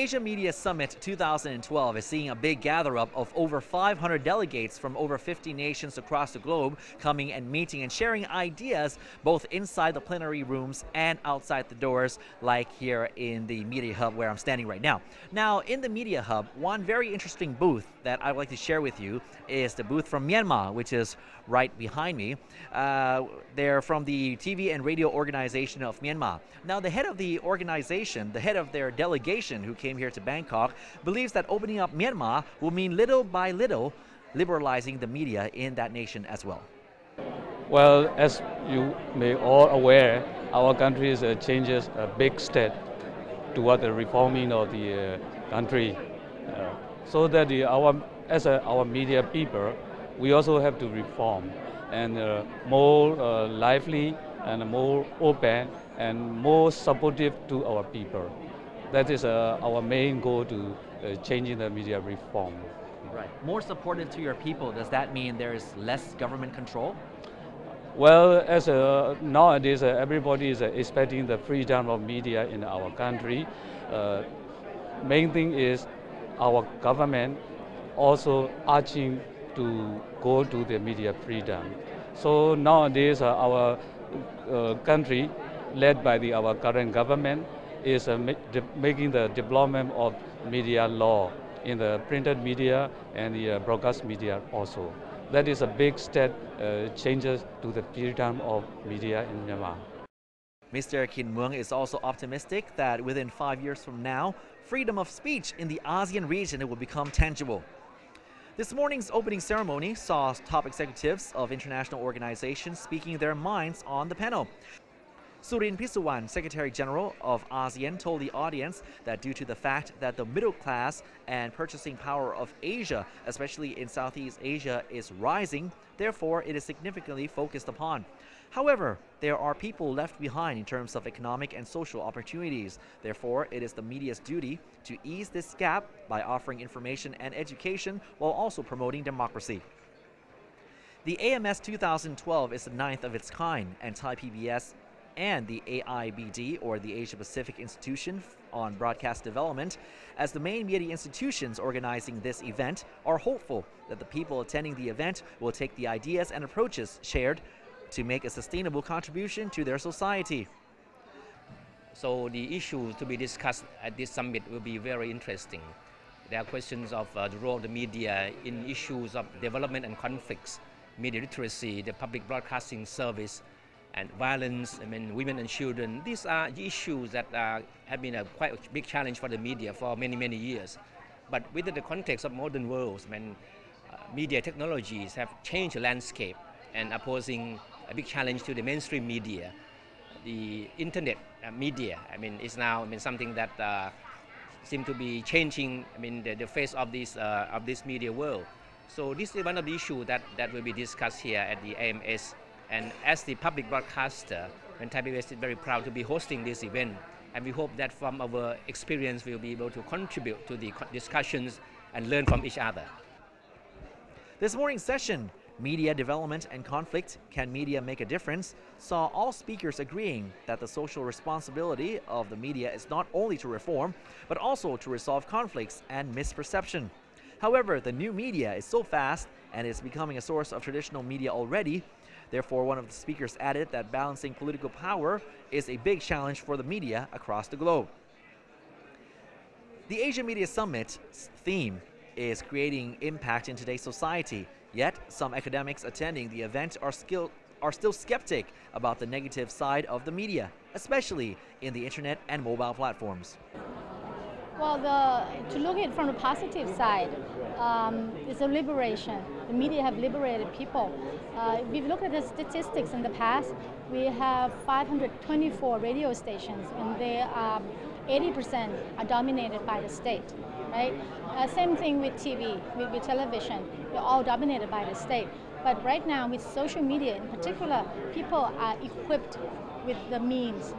Asia Media Summit 2012 is seeing a big gather-up of over 500 delegates from over 50 nations across the globe coming and meeting and sharing ideas both inside the plenary rooms and outside the doors, like here in the Media Hub where I'm standing right now. Now, in the Media Hub, one very interesting booth that I would like to share with you is the booth from Myanmar, which is right behind me. They're from the TV and radio organization of Myanmar. Now, the head of the organization, the head of their delegation who came here to Bangkok, believes that opening up Myanmar will mean little by little liberalizing the media in that nation as well. Well, as you may all aware, our country is changes a big step toward the reforming of the country, so that our media people, we also have to reform and more lively and more open and more supportive to our people. That is our main goal to changing the media reform. Right. More supportive to your people, does that mean there's less government control? Well, as nowadays everybody is expecting the freedom of media in our country. Main thing is our government also urging to go to the media freedom. So nowadays our country, led by our current government, is making the development of media law in the printed media and the broadcast media also. That is a big step changes to the freedom of media in Myanmar. Mr. Kin Muang is also optimistic that within 5 years from now, freedom of speech in the ASEAN region will become tangible. This morning's opening ceremony saw top executives of international organizations speaking their minds on the panel. Surin Pisuwan, Secretary General of ASEAN, told the audience that due to the fact that the middle class and purchasing power of Asia, especially in Southeast Asia, is rising, therefore it is significantly focused upon. However, there are people left behind in terms of economic and social opportunities. Therefore, it is the media's duty to ease this gap by offering information and education while also promoting democracy. The AMS 2012 is the 9th of its kind, and Thai PBS and the AIBD, or the Asia Pacific Institution on Broadcast Development, as the main media institutions organizing this event, are hopeful that the people attending the event will take the ideas and approaches shared to make a sustainable contribution to their society. So the issue to be discussed at this summit will be very interesting. There are questions of the role of the media in issues of development and conflicts, media literacy, the public broadcasting service, and violence, women and children. These are issues that have been quite a big challenge for the media for many, many years. But within the context of modern worlds, media technologies have changed the landscape and are posing a big challenge to the mainstream media. The internet media, is now something that seems to be changing the face of this media world. So this is one of the issues that will be discussed here at the AMS. And as the public broadcaster, Thai PBS is very proud to be hosting this event. And we hope that from our experience, we'll be able to contribute to the discussions and learn from each other. This morning's session, Media Development and Conflict, Can Media Make a Difference?, saw all speakers agreeing that the social responsibility of the media is not only to reform, but also to resolve conflicts and misperception. However, the new media is so fast and is becoming a source of traditional media already. Therefore, one of the speakers added that balancing political power is a big challenge for the media across the globe. The Asia Media Summit's theme is creating impact in today's society, yet some academics attending the event are still skeptic about the negative side of the media, especially in the internet and mobile platforms. Well, to look at it from the positive side, it's a liberation. The media have liberated people. If we look at the statistics in the past, we have 524 radio stations, and they are 80% are dominated by the state, right? Same thing with TV, with television, they're all dominated by the state. But right now, with social media in particular, people are equipped with the means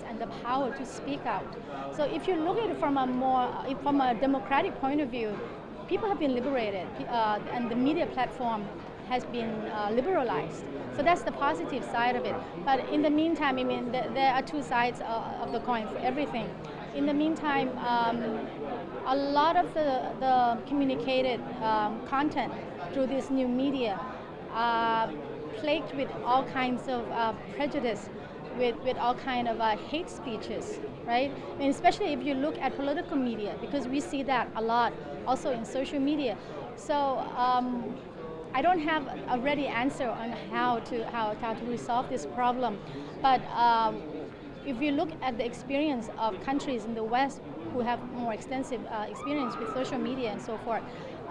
and the power to speak out. So if you look at it from a democratic point of view, people have been liberated, and the media platform has been liberalized. So that's the positive side of it. But in the meantime, there are two sides of the coin for everything. in the meantime, a lot of the communicated content through this new media are plagued with all kinds of prejudice, with all kind of hate speeches, right? And especially if you look at political media, because we see that a lot also in social media. So I don't have a ready answer on how to resolve this problem, but if you look at the experience of countries in the West who have more extensive experience with social media and so forth,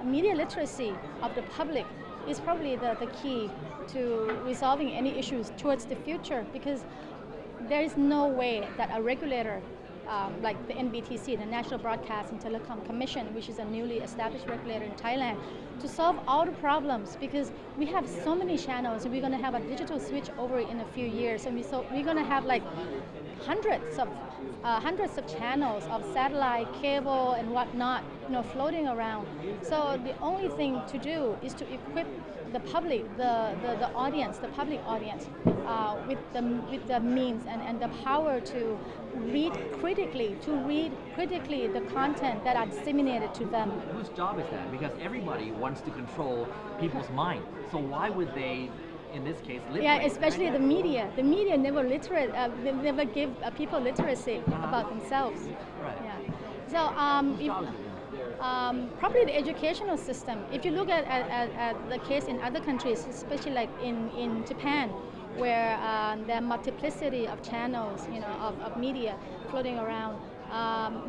media literacy of the public is probably the key to resolving any issues towards the future, because there is no way that a regulator like the NBTC, the National Broadcast and Telecom Commission, which is a newly established regulator in Thailand, to solve all the problems, because we have so many channels and we're going to have a digital switch over in a few years, and we're going to have like hundreds of channels of satellite, cable, and whatnot, floating around. So the only thing to do is to equip the public, the audience, the public audience, with the means and the power to read critically, the content that are disseminated to them. Whose job is that? Because everybody wants to control people's mind. So why would they, in this case, liberate? Yeah, especially the media. The media never they never give people literacy about themselves. Right. Yeah. So probably the educational system. If you look at the case in other countries, especially like in Japan, where there are multiplicity of channels, of media floating around.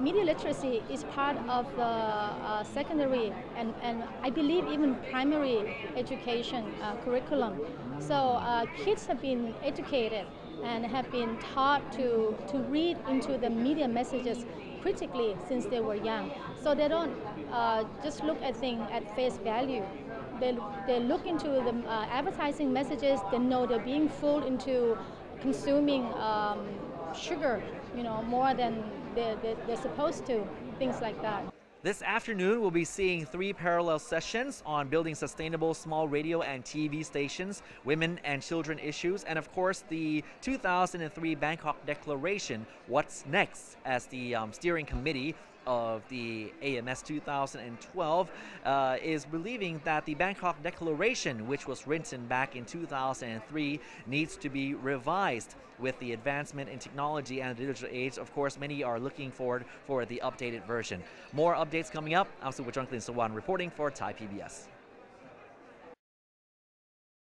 Media literacy is part of the secondary and I believe even primary education curriculum. So kids have been educated and have been taught to read into the media messages critically since they were young. So they don't just look at things at face value. They look into the advertising messages. They know they're being fooled into consuming sugar, more than they're supposed to, things like that. This afternoon, we'll be seeing 3 parallel sessions on building sustainable small radio and TV stations, women and children issues, and of course the 2003 Bangkok Declaration, What's Next, as the steering committee of the AMS 2012 is believing that the Bangkok Declaration, which was written back in 2003, needs to be revised. With the advancement in technology and the digital age, of course, many are looking forward for the updated version. More updates coming up. I'm Suwajongklin Sawan reporting for Thai PBS.